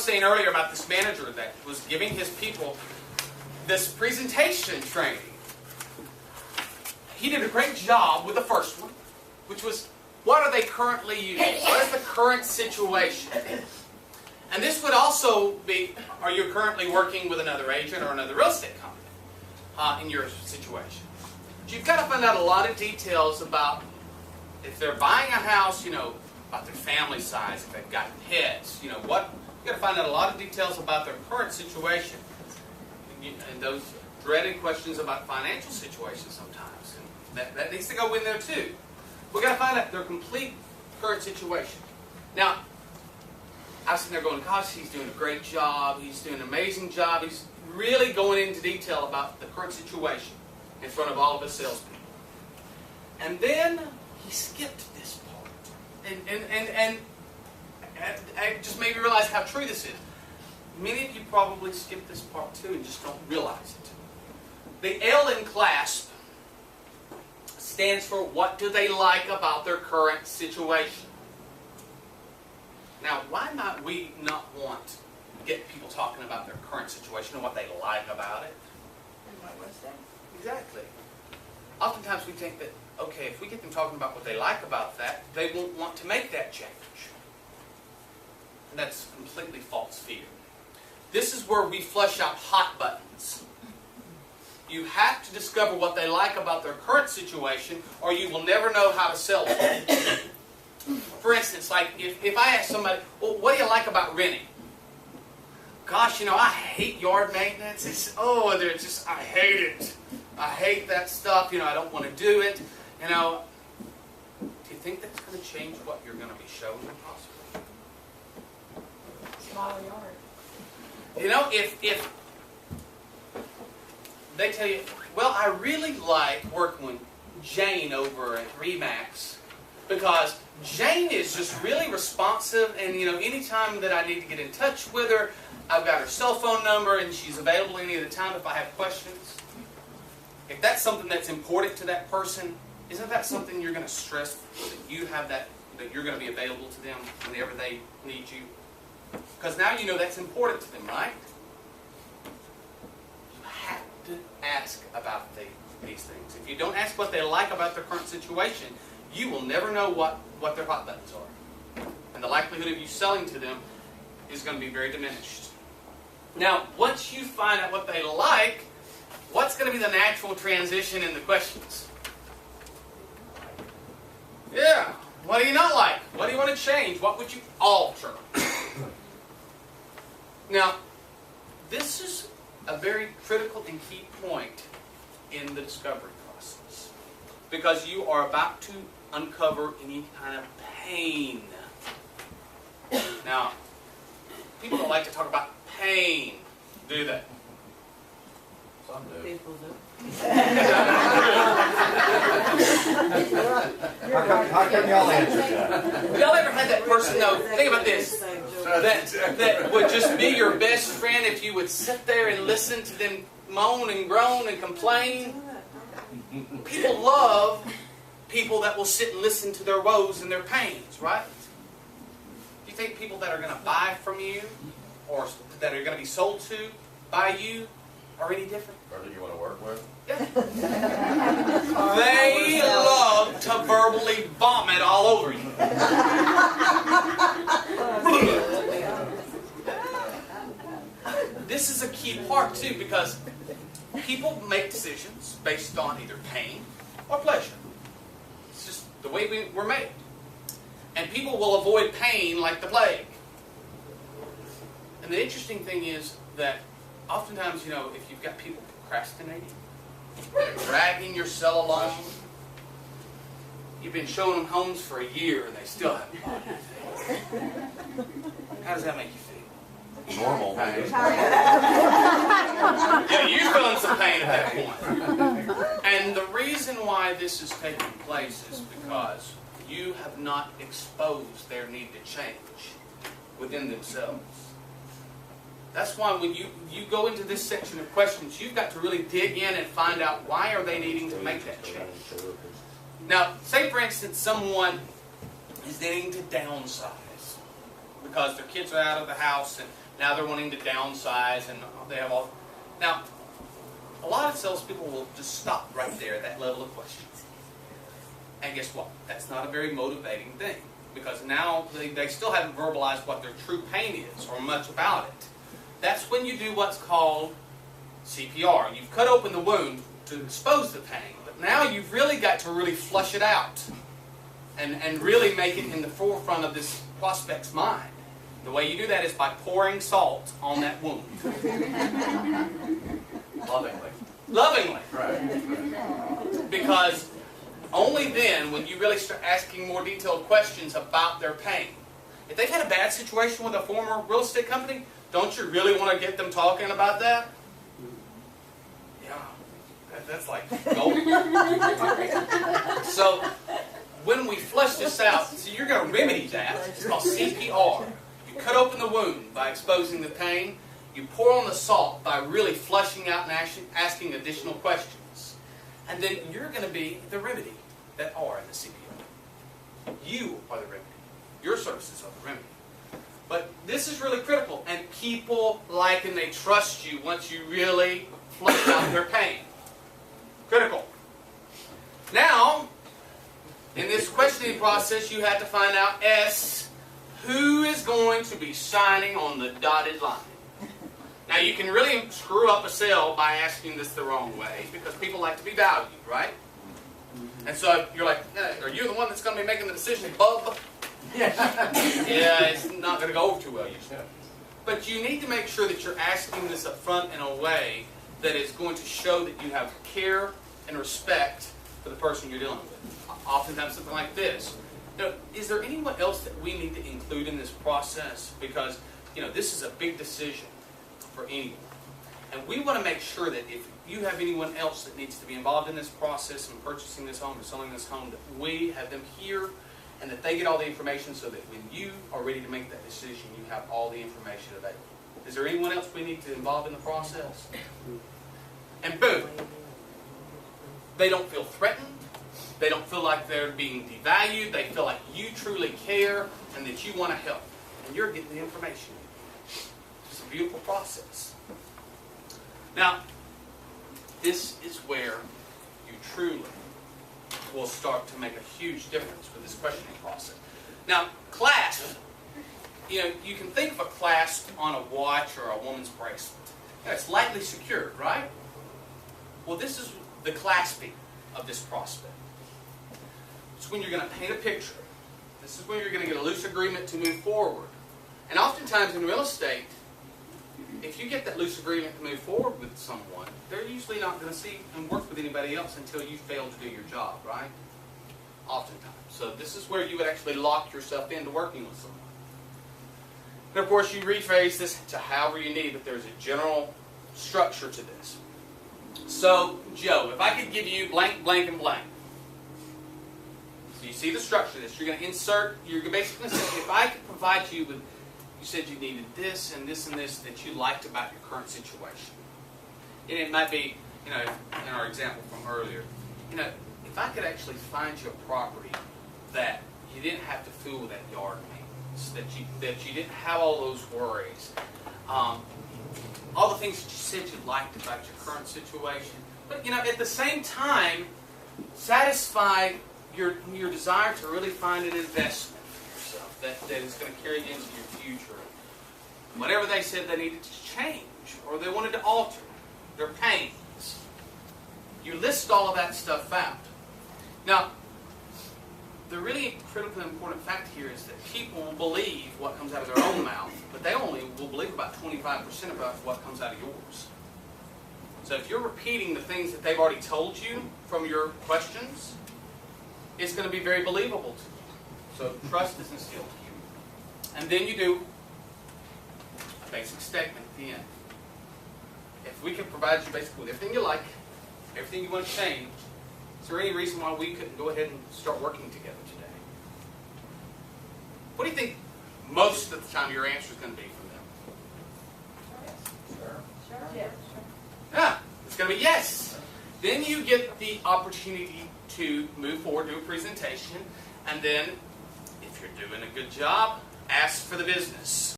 saying earlier about this manager that was giving his people this presentation training. He did a great job with the first one, which was, what are they currently using? What is the current situation? And this would also be, are you currently working with another agent or another real estate company in your situation? But you've got to find out a lot of details about if they're buying a house, about their family size, if they've got pets, you've got to find out a lot of details about their current situation. And those dreaded questions about financial situations sometimes. And that needs to go in there too. We've got to find out their complete current situation. Now, I was sitting there going, gosh, he's doing a great job. He's doing an amazing job. He's really going into detail about the current situation in front of all of his salespeople. And then he skipped this part. And it just made me realize how true this is. Many of you probably skip this part too and just don't realize it. The L in CLASP stands for what do they like about their current situation. Now, why might we not want to get people talking about their current situation and what they like about it? Exactly. Oftentimes we think that, okay, if we get them talking about what they like about that, they won't want to make that change. And that's completely false fear. This is where we flush out hot buttons. You have to discover what they like about their current situation, or you will never know how to sell it. For instance, like if I ask somebody, well, what do you like about renting? Gosh, I hate yard maintenance. I hate it. I hate that stuff. I don't want to do it. Do you think that's going to change what you're going to be showing them possibly? Small yard. If they tell you, well, I really like working with Jane over at RE/MAX because Jane is just really responsive, and anytime that I need to get in touch with her, I've got her cell phone number and she's available any of the time if I have questions. If that's something that's important to that person, isn't that something you're going to stress that you have that you're going to be available to them whenever they need you? Because now that's important to them, right? You have to ask about these things. If you don't ask what they like about their current situation, you will never know what their hot buttons are. And the likelihood of you selling to them is going to be very diminished. Now, once you find out what they like, what's going to be the natural transition in the questions? Yeah. What do you not like? What do you want to change? What would you alter? Now, this is a very critical and key point in the discovery process, because you are about to uncover any kind of pain. Now, people don't like to talk about pain, do they? Some do. People do. How come y'all answered that? Y'all ever had that person, though, think about this, that would just be your best friend if you would sit there and listen to them moan and groan and complain? People love people that will sit and listen to their woes and their pains, right? Do you think people that are going to buy from you or that are going to be sold to by you are any different? Or that you want to work with? Yeah. They love to verbally vomit all over you. This is a key part too, because people make decisions based on either pain or pleasure. It's just the way we're made. And people will avoid pain like the plague. And the interesting thing is that oftentimes, if you've got people procrastinating, dragging your cell along, you've been showing them homes for a year and they still haven't bought anything. How does that make you feel? Normal. Yeah, you're feeling some pain at that point. And the reason why this is taking place is because you have not exposed their need to change within themselves. That's why when you go into this section of questions, you've got to really dig in and find out why are they needing to make that change. Now, say for instance someone is needing to downsize because their kids are out of the house and Now they're wanting to downsize, and they have all. Now, a lot of salespeople will just stop right there at that level of questions. And guess what? That's not a very motivating thing, because now they still haven't verbalized what their true pain is or much about it. That's when you do what's called CPR. You've cut open the wound to expose the pain, but now you've really got to really flush it out and really make it in the forefront of this prospect's mind. The way you do that is by pouring salt on that wound. Lovingly. Lovingly. Right. Because only then, when you really start asking more detailed questions about their pain. If they've had a bad situation with a former real estate company, don't you really want to get them talking about that? Yeah, that's like gold. So, when we flush this out, so you're going to remedy that. It's called CPR. You cut open the wound by exposing the pain. You pour on the salt by really flushing out and asking additional questions. And then you're going to be the remedy that are in the CPR. You are the remedy. Your services are the remedy. But this is really critical, and people like and they trust you once you really flush out their pain. Critical. Now, in this questioning process, you have to find out, S, who is going to be signing on the dotted line. Now, you can really screw up a sale by asking this the wrong way, because people like to be valued, right? And so you're like, are you the one that's going to be making the decision, bub? Yeah, it's not going to go over too well usually. But you need to make sure that you're asking this up front in a way that is going to show that you have care and respect for the person you're dealing with. Oftentimes something like this. Now, is there anyone else that we need to include in this process? Because, this is a big decision for anyone. And we want to make sure that if you have anyone else that needs to be involved in this process in purchasing this home or selling this home, that we have them here and that they get all the information so that when you are ready to make that decision, you have all the information available. Is there anyone else we need to involve in the process? And boom, they don't feel threatened. They don't feel like they're being devalued. They feel like you truly care and that you want to help. And you're getting the information. It's a beautiful process. Now, this is where you truly will start to make a huge difference with this questioning process. Now, clasp, you can think of a clasp on a watch or a woman's bracelet. It's lightly secured, right? Well, this is the clasping of this prospect. It's when you're going to paint a picture. This is when you're going to get a loose agreement to move forward. And oftentimes in real estate, if you get that loose agreement to move forward with someone, they're usually not going to see and work with anybody else until you fail to do your job, right? Oftentimes. So this is where you would actually lock yourself into working with someone. And of course, you rephrase this to however you need, but there's a general structure to this. So, Joe, if I could give you blank, blank, and blank. So you see the structure of this. You're going to insert, you're basically going to say, if I could provide you with, you said you needed this and this and this that you liked about your current situation. And it might be, in our example from earlier, if I could actually find you a property that you didn't have to fool with that yard maintenance, that you didn't have all those worries, all the things that you said you liked about your current situation, but at the same time, satisfy your desire to really find an investment for yourself that is going to carry you into your future. Whatever they said they needed to change or they wanted to alter, their pains. You list all of that stuff out. Now, the really critical and important fact here is that people will believe what comes out of their own mouth, but they only will believe about 25% about what comes out of yours. So if you're repeating the things that they've already told you from your questions, it's going to be very believable to you. So trust is instilled in you. And then you do a basic statement at the end. If we can provide you basically with everything you like, everything you want to change, is there any reason why we couldn't go ahead and start working together today? What do you think most of the time your answer is going to be from them? Sure. Yeah. Yeah, it's going to be yes. Then you get the opportunity to move forward, do a presentation, and then, if you're doing a good job, ask for the business.